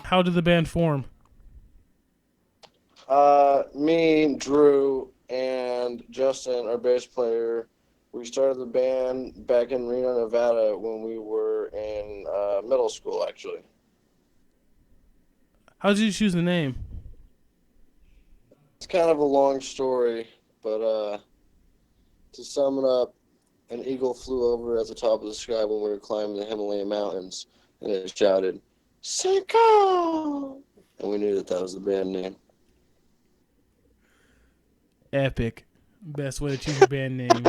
How did the band form? Me, Drew, and Justin, our bass player, we started the band back in Reno, Nevada when we were in middle school, actually. How did you choose the name? It's kind of a long story, but to sum it up, an eagle flew over at the top of the sky when we were climbing the Himalayan mountains, and it shouted, Sincle! And we knew that that was the band name. Epic. Best way to choose your band name.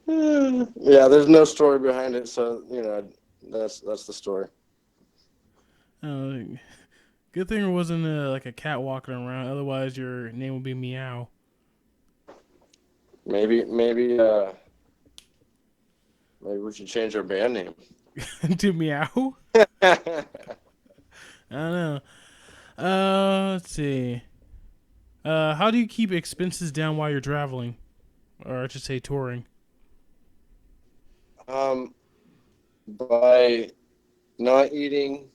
Yeah, there's no story behind it, so, that's the story. Good thing there wasn't like a cat walking around. Otherwise, your name would be Meow. Maybe we should change our band name. To Meow? I don't know. Let's see. How do you keep expenses down while you're traveling? Or I should say touring. By not eating,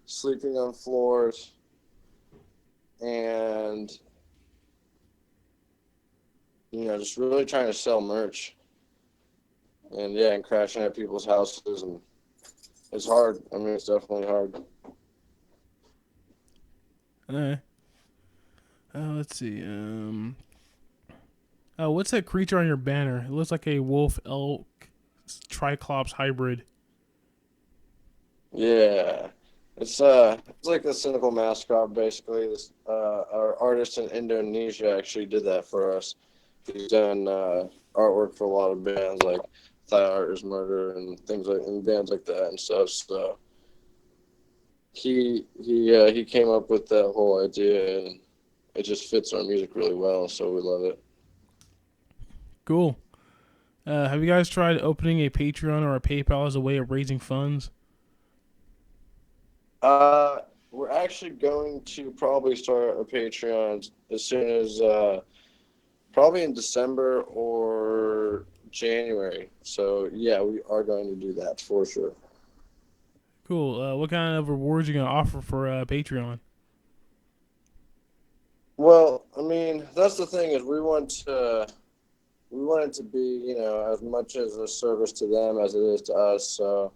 sleeping on floors, and just really trying to sell merch. And crashing at people's houses, and it's hard. I mean, it's definitely hard. Let's see. What's that creature on your banner? It looks like a wolf elk triclops hybrid. Yeah, it's like a Cynical mascot basically. This our artist in Indonesia actually did that for us. He's done artwork for a lot of bands like Thigh Art is Murder and things like and bands like that and stuff. So he came up with that whole idea, and it just fits our music really well. So we love it. Cool. Have you guys tried opening a Patreon or a PayPal as a way of raising funds? We're actually going to probably start a Patreon as soon as probably in December or January. So yeah, we are going to do that for sure. Cool. What kind of rewards are you going to offer for Patreon? Well, I mean, that's the thing is we want it to be, as much as a service to them as it is to us. So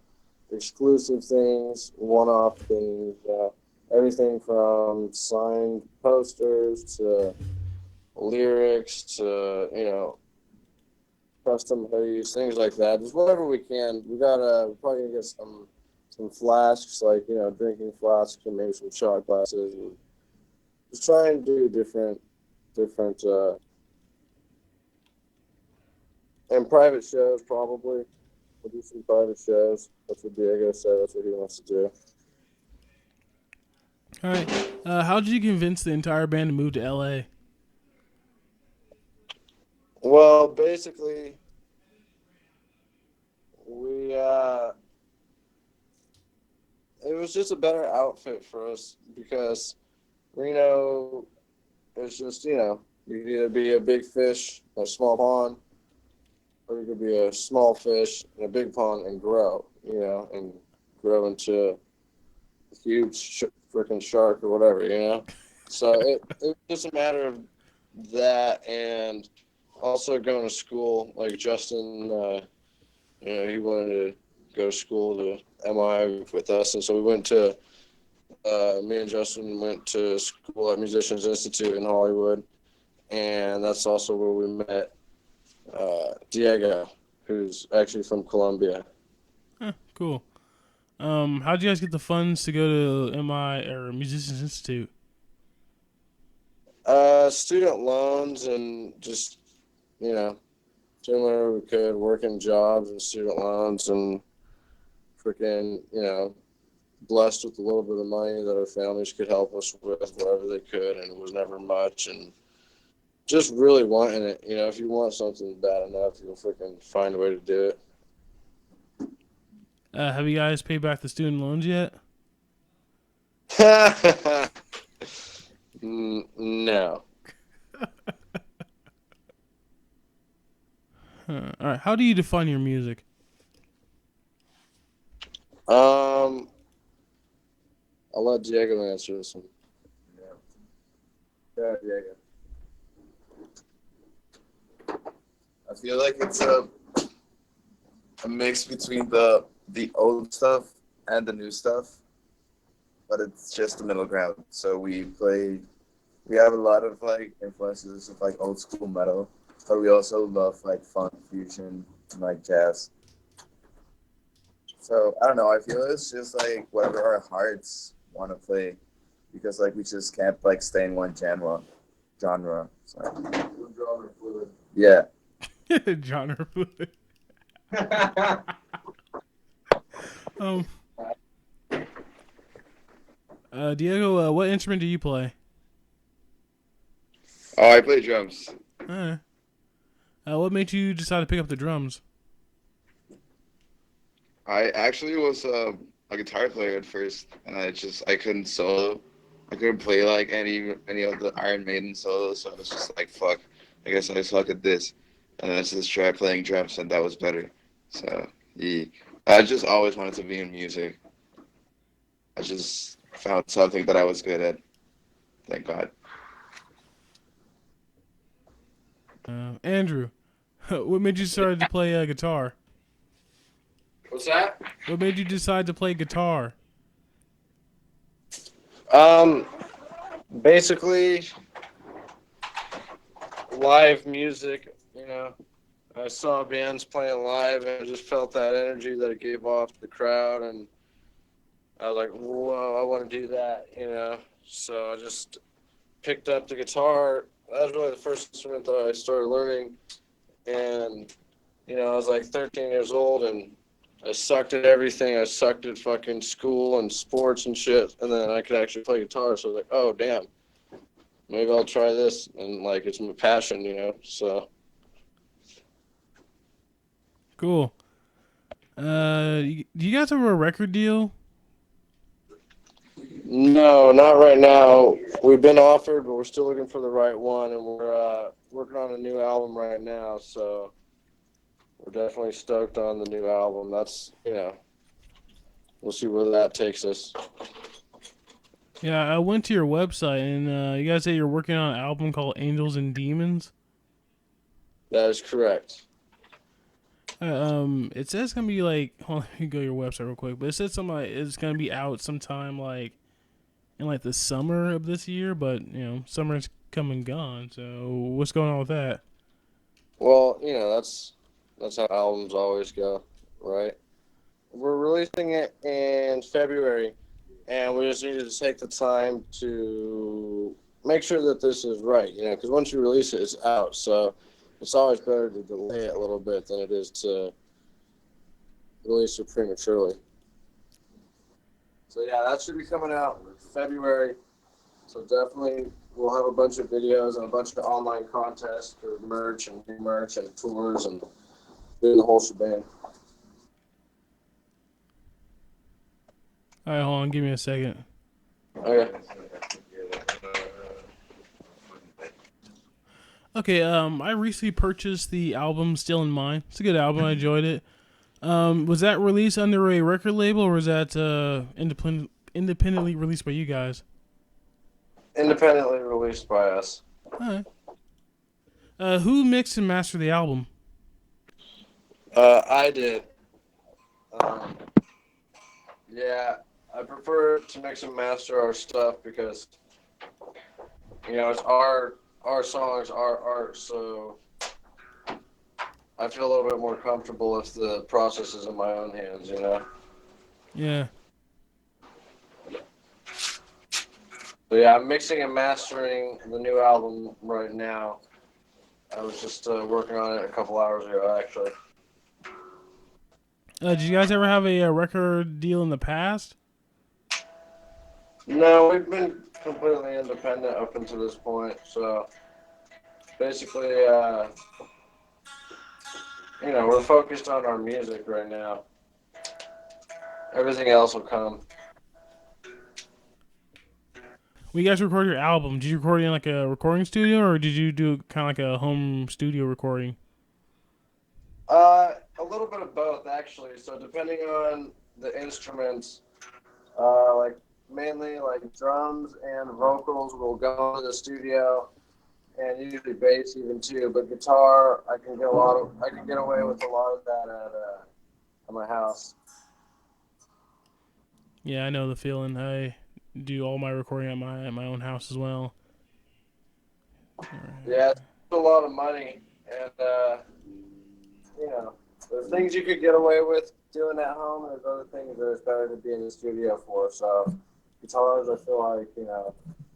exclusive things, one-off things, everything from signed posters to lyrics to, custom hoodies, things like that. Just whatever we can. We're probably gonna get some flasks, like, drinking flasks and maybe some shot glasses, and just try and do different and private shows probably. We'll do some private shows. That's what Diego said. That's what he wants to do. All right. How did you convince the entire band to move to LA? Well, basically, we it was just a better outfit for us because Reno is just, you could either be a big fish in a small pond, or you could be a small fish in a big pond and grow, and grow into a huge freaking shark or whatever. So it was just a matter of that, and also going to school. Like Justin, he wanted to go to school to MI with us, and so me and Justin went to school at Musicians Institute in Hollywood, and that's also where we met Diego, who's actually from Colombia. Cool. How'd you guys get the funds to go to MI or Musicians Institute? Student loans and just, doing whatever we could, working jobs and student loans, and freaking, blessed with a little bit of money that our families could help us with whatever they could, and it was never much, and just really wanting it. If you want something bad enough, you'll freaking find a way to do it. Have you guys paid back the student loans yet? No. All right. How do you define your music? Um, I'll let Diego answer this one. Yeah. Yeah, Diego. I feel like it's a mix between the old stuff and the new stuff, but it's just the middle ground. So we have a lot of like influences of like old school metal, but we also love like funk fusion and like jazz. So I don't know. I feel it's just like whatever our hearts want to play, because like we just can't like stay in one genre. So. Genre fluid. Yeah. Genre fluid. Um, Diego, what instrument do you play? Oh, I play drums. Uh, what made you decide to pick up the drums? I actually was a guitar player at first, and I couldn't solo. I couldn't play like any of the Iron Maiden solos, so I was just like, fuck. I guess I suck at this, and then I just tried playing drums, and that was better. So yeah, I just always wanted to be in music. I just found something that I was good at. Thank God. Andrew, what made you decide to play guitar? What's that? What made you decide to play guitar? Um, Basically live music. I saw bands playing live, and I just felt that energy that it gave off the crowd, and I was like, whoa, I want to do that. So I just picked up the guitar. That was really the first instrument that I started learning, and I was like 13 years old, and I sucked at everything. I sucked at fucking school and sports and shit, and then I could actually play guitar. So I was like, oh damn, maybe I'll try this, and like it's my passion. So Cool. Do you guys have a record deal? no, not right now. We've been offered, but we're still looking for the right one, and we're working on a new album right now. So we're definitely stoked on the new album. That's we'll see where that takes us. Yeah, I went to your website and you guys say you're working on an album called Angels and Demons. That is correct. It says it's gonna be like. Hold on, let me go to your website real quick. But it says something like it's gonna be out sometime like in like the summer of this year. But summer's come and gone. So what's going on with that? Well, that's how albums always go, right? We're releasing it in February, and we just needed to take the time to make sure that this is right, because once you release it, it's out. So it's always better to delay it a little bit than it is to release it prematurely. So yeah, that should be coming out in February. So definitely we'll have a bunch of videos and a bunch of online contests for merch and new merch and tours and doing the whole shebang. All right, hold on. Give me a second. Okay. Okay. I recently purchased the album Still in Mind. It's a good album. I enjoyed it. Was that released under a record label or was that independently released by you guys? Independently released by us. All right. Who mixed and mastered the album? I did. Um, yeah, I prefer to mix and master our stuff because it's our songs, our art. So I feel a little bit more comfortable if the process is in my own hands. Yeah. So yeah, I'm mixing and mastering the new album right now. I was just working on it a couple hours ago, actually. Did you guys ever have a record deal in the past? No, we've been completely independent up until this point. So basically, we're focused on our music right now. Everything else will come. When you guys record your album, did you record it in like a recording studio or did you do kind of like a home studio recording? A little bit of both actually. So depending on the instruments, like mainly like drums and vocals will go to the studio, and usually bass even too. But guitar, I can get away with a lot of that at my house. Yeah, I know the feeling. I do all my recording at my own house as well. Yeah, it's a lot of money, and you know, there's things you could get away with doing at home, and there's other things that it's better to be in the studio for. So, guitars, I feel like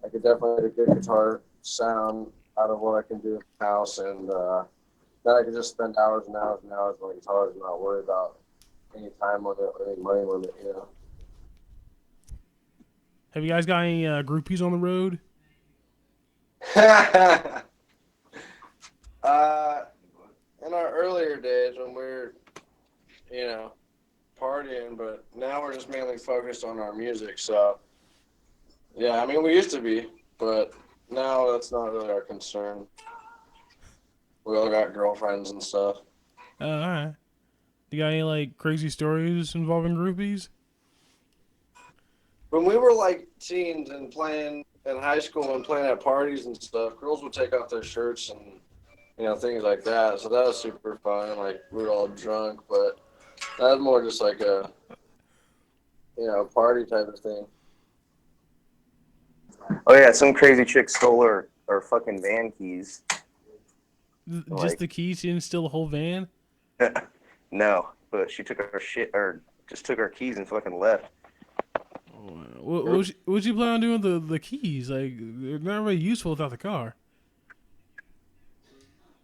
I could definitely get a good guitar sound out of what I can do in the house, and then I could just spend hours and hours and hours on the guitar and not worry about any time limit or any money limit. Have you guys got any groupies on the road? uh, in our earlier days when we were, you know, partying, but now we're just mainly focused on our music. So, yeah, I mean, we used to be, but now that's not really our concern. We all got girlfriends and stuff. All right. You got any like crazy stories involving groupies? When we were like teens and playing in high school and playing at parties and stuff, girls would take off their shirts and things like that. So that was super fun. Like we were all drunk, but that was more just like a party type of thing. Oh yeah, some crazy chick stole our fucking van keys. Just Like, the keys? She didn't steal the whole van? no, but she took our shit, or just took our keys and fucking left. What you plan on doing with the keys? Like, they're not really useful without the car.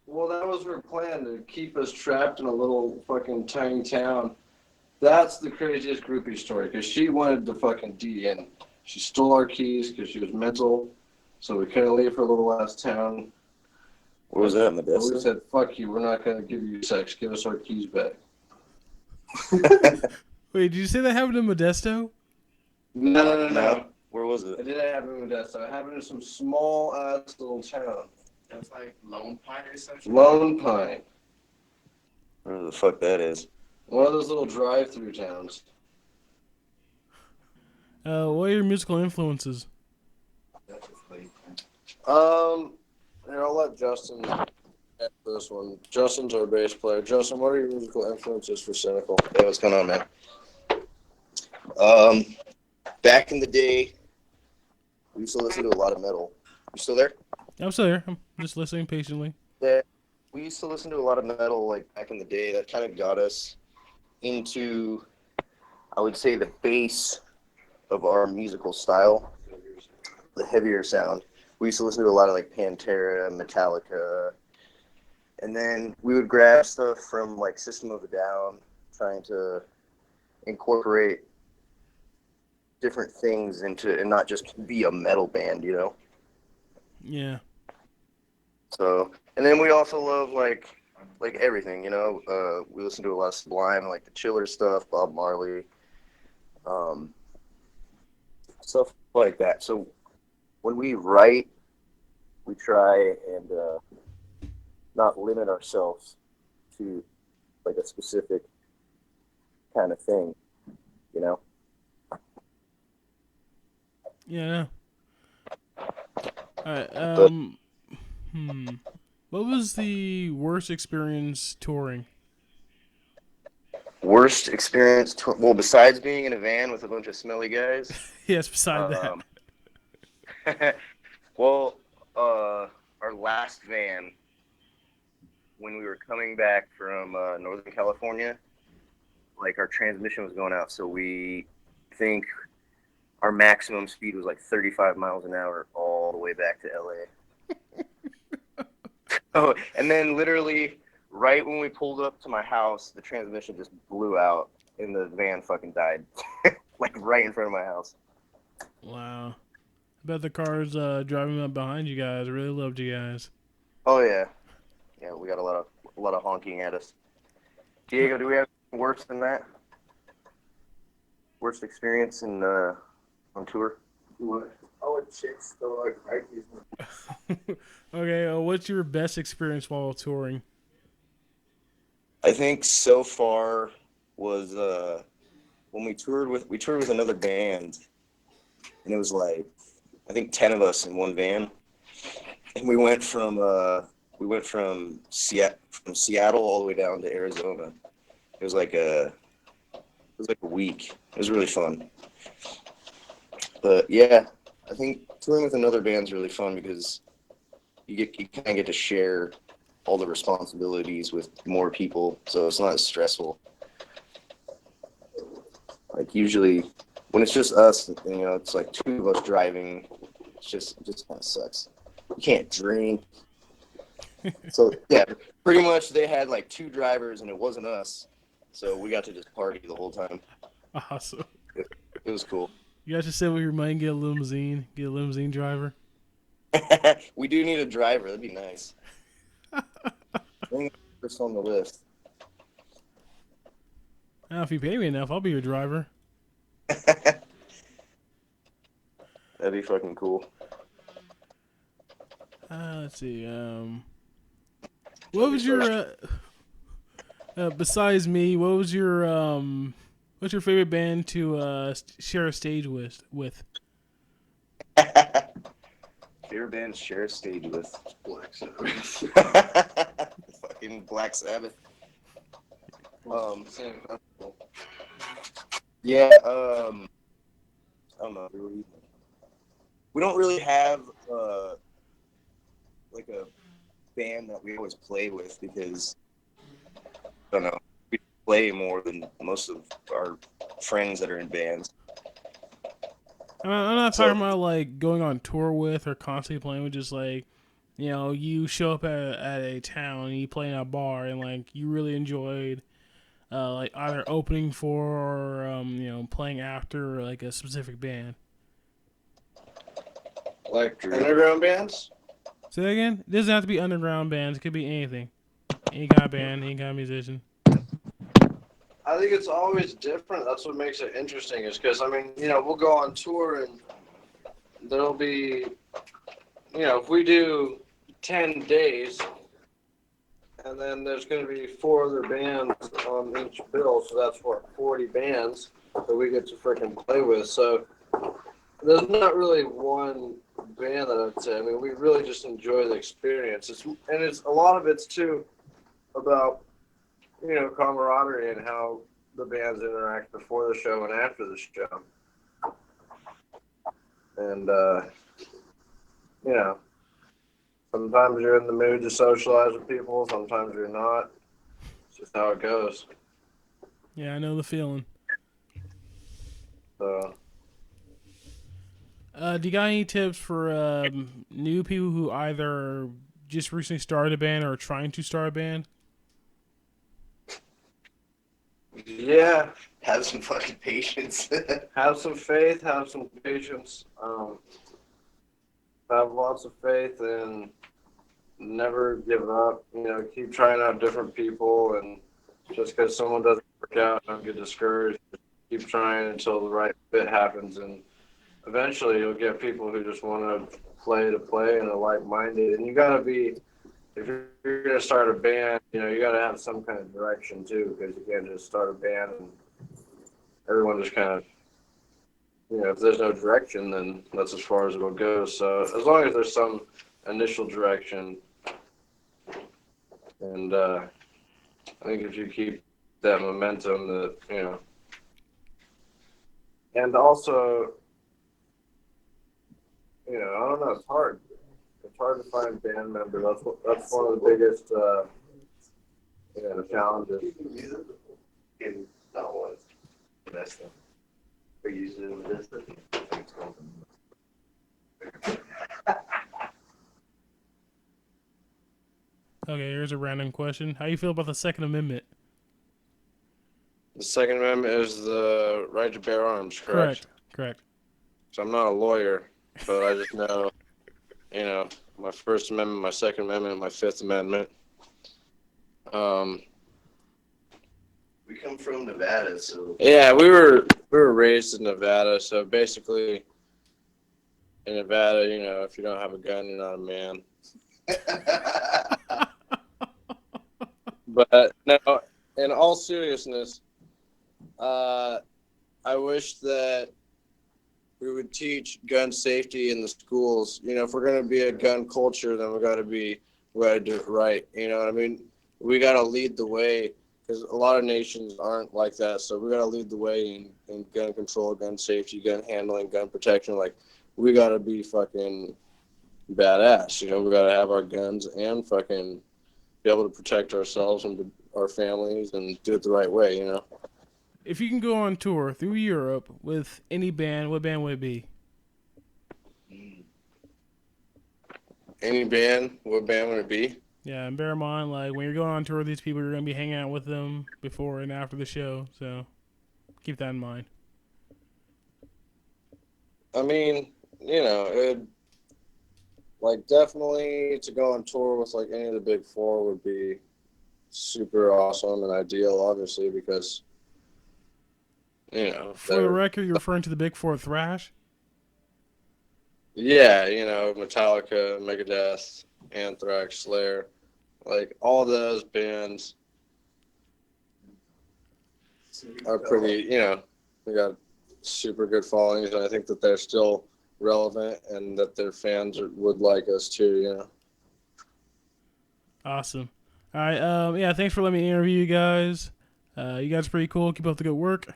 Well, that was her plan to keep us trapped in a little fucking tiny town. That's the craziest groupie story because she wanted the fucking D and she stole our keys because she was mental, so we couldn't leave her little ass town. What was that, But we Modesto? said, "Fuck you, we're not gonna give you sex. Give us our keys back." Wait, did you say that happened in Modesto? No. Where was It it? didn't happen in Modesto. It happened in some small ass little town. That's like Lone Pine or something. Lone Pine. Where the fuck that is? One of those little drive-through towns. What are your musical influences? Here, I'll let Justin answer this one. Justin's our bass player. Justin, what are your musical influences for Cynical? Hey, what's going on, man? Back in the day, we used to listen to a lot of metal. You still there? I'm still here. I'm just listening patiently. Yeah. We used to listen to a lot of metal, like back in the day. That kind of got us into, I would say, the base of our musical style, the heavier sound. We used to listen to a lot of like Pantera, Metallica, and then we would grab stuff from like System of a Down, trying to incorporate different things into, and not just be a metal band, Yeah. So, and then we also love like everything, we listen to a lot of Sublime, like the Chiller stuff, Bob Marley, stuff like that. So when we write, we try and not limit ourselves to like a specific kind of thing, you know? Yeah. Alright, what was the worst experience touring? Worst experience, well, besides being in a van with a bunch of smelly guys. Yes, beside that. Well, our last van, when we were coming back from Northern California, like our transmission was going out, so we think our maximum speed was like 35 miles an hour all the way back to LA. Oh, and then literally right when we pulled up to my house, the transmission just blew out and the van fucking died. Like right in front of my house. Wow. I bet the cars driving up behind you guys really loved you guys. Oh yeah. Yeah, we got a lot of honking at us. Diego, do we have worse than that? Worst experience in on tour? What? I would chicks still like Nikes. Okay, what's your best experience while touring? I think so far was when we toured with another band, and it was like I think 10 of us in one van, and we went from Seattle all the way down to Arizona. It was like a week. It was really fun. But yeah, I think touring with another band's really fun because you kind of get to share all the responsibilities with more people, so it's not as stressful. Like usually, when it's just us, it's like two of us driving. It just kind of sucks. You can't drink. So yeah, pretty much they had like two drivers and it wasn't us, so we got to just party the whole time. Awesome. It was cool. You guys should sit with your money and get a limousine driver. We do need a driver. That'd be nice. First on the list. Now, if you pay me enough, I'll be your driver. That'd be fucking cool. Let's see. What was your besides me? What's your favorite band to share a stage with? Favorite band to share a stage with? Black Sabbath. Fucking Black Sabbath. Yeah. I don't know. We don't really have like a band that we always play with because I don't know. We play more than most of our friends that are in bands. I'm not talking about like going on tour with or constantly playing with. Just like, you show up at a town and you play in a bar and like you really enjoyed like either opening for or playing after like a specific band. Like underground bands? Say that again? It doesn't have to be underground bands. It could be anything. Any kind of band, any kind of musician. I think it's always different. That's what makes it interesting is because, we'll go on tour and there'll be, if we do 10 days and then there's going to be 4 other bands on each bill. So that's 40 bands that we get to freaking play with. So there's not really one band that I'd say. We really just enjoy the experience. It's a lot of it's too about camaraderie and how the bands interact before the show and after the show. And sometimes you're in the mood to socialize with people, sometimes you're not. It's just how it goes. Yeah, I know the feeling. So. Do you got any tips for new people who either just recently started a band or are trying to start a band? Yeah. Have some fucking patience. Have some faith, have some patience. Have lots of faith and never give up. Keep trying out different people, and just because someone doesn't work out, don't get discouraged. Keep trying until the right fit happens, and eventually you'll get people who just want to play and are like-minded. And you got to be, if you're going to start a band, you got to have some kind of direction too, because you can't just start a band and everyone just kind of, if there's no direction, then that's as far as it'll go. So as long as there's some initial direction, and I think if you keep that momentum, and also, I don't know, it's hard. It's hard to find band members. That's one of the biggest, challenges. In that was the best thing. For using this. Okay, here's a random question. How you feel about the Second Amendment? The Second Amendment is the right to bear arms, correct? Correct. So I'm not a lawyer, but I just know, my First Amendment, my Second Amendment, my Fifth Amendment. We come from Nevada, so Yeah, we were raised in Nevada, so basically, in Nevada, if you don't have a gun, you're not a man. But no, in all seriousness, I wish that we would teach gun safety in the schools. If we're going to be a gun culture, then we got to do it right. You know what I mean? We got to lead the way, because a lot of nations aren't like that. So we got to lead the way in gun control, gun safety, gun handling, gun protection. Like, we got to be fucking badass. We got to have our guns and fucking be able to protect ourselves and our families and do it the right way. If you can go on tour through Europe with any band, what band would it be? Any band, what band would it be? Yeah, and bear in mind, like, when you're going on tour with these people, you're going to be hanging out with them before and after the show, so keep that in mind. I mean, it like definitely to go on tour with like any of the big four would be super awesome and ideal, obviously, because For the record, you're referring to the Big Four thrash? yeah, Metallica, Megadeth, Anthrax, Slayer, like all those bands are pretty, they got super good followings, and I think that they're still relevant and that their fans would like us too. Awesome. All right, yeah, thanks for letting me interview you guys. You guys are pretty cool. Keep up the good work.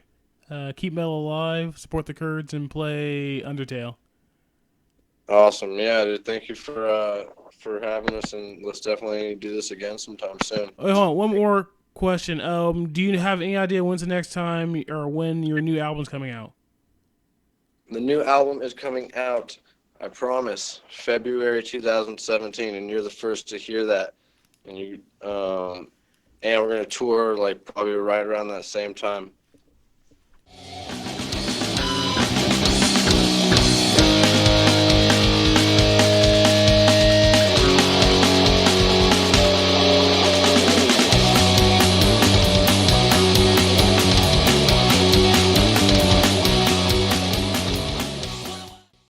Keep metal alive, support the Kurds, and play Undertale. Awesome. Yeah, dude, thank you for having us, and let's definitely do this again sometime soon. Wait, hold on, one more question. Do you have any idea when's the next time or when your new album's coming out? The new album is coming out, I promise, February 2017, and you're the first to hear that. And we're gonna tour like probably right around that same time.